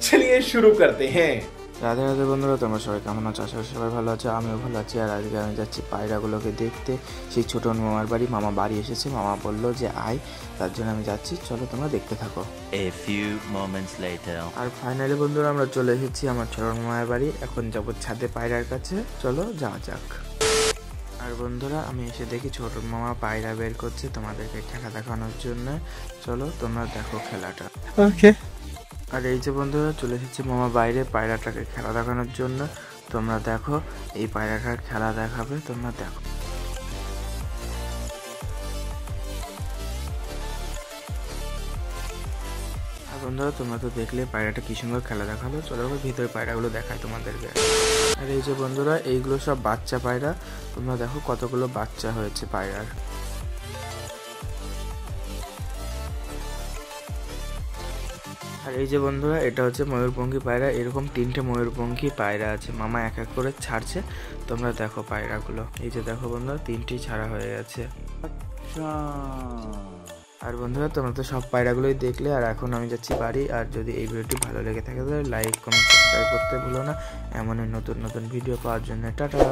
चलिए शुरू करते हैं। রাধে রাধে বন্ধুরা, তোমরা সবাই কেমন আছো? আশা করি সবাই ভালো আছে, আমিও ভালো আছি। আর আজকে আমি যাচ্ছি পায়রাগুলোকে দেখতে, সেই ছোটো মামার বাড়ি। মামা বাড়ি এসেছে, মামা বললো যে আয়, তার জন্য আমি যাচ্ছি। চলো তোমরা দেখতে থাকো। A few moments later. আর ফাইনালি বন্ধুরা আমরা চলে এসেছি আমার ছোটো মামার বাড়ি। এখন যাবো ছাদে পায়রার কাছে, চলো যাওয়া যাক। আর বন্ধুরা আমি এসে দেখি ছোটো মামা পায়রা বের করছে তোমাদেরকে খেলা দেখানোর জন্য। চলো তোমরা দেখো খেলাটা। ओके। আর এই যে বন্ধুরা চলে এসেছে মামা বাইরে পায়রাটাকে খেলা দেখানোর জন্য। তোমরা দেখো, এই পায়রাটার খেলা দেখাবে, তোমরা দেখো। আর বন্ধুরা তোমরা তো দেখলে পায়রাটা কি সুন্দর খেলা দেখালো। চলো ভিতরে পায়রাগুলো দেখায় তোমাদেরকে। আর এই যে বন্ধুরা এইগুলো সব বাচ্চা পায়রা, তোমরা দেখো কতগুলো বাচ্চা হয়েছে পায়রার। আর এই যে বন্ধুরা এটা হচ্ছে ময়ূরপঙ্খী পায়রা। এরকম 3টে ময়ূরপঙ্খী পায়রা আছে, মামা এক এক করে ছাড়ছে। তোমরা দেখো পায়রাগুলো, এই যে দেখো বন্ধুরা 3টি ছাড়া হয়ে গেছে। আর বন্ধুরা তোমরা তো সব পায়রাগুলোই দেখলে। আর এখন আমি যাচ্ছি বাড়ি। আর যদি এই ভিডিওটি ভালো লেগে থাকে তাহলে লাইক কমেন্ট সাবস্ক্রাইব করতে ভুলো না, এমনই নতুন নতুন ভিডিও পাওয়ার জন্য। টাটা।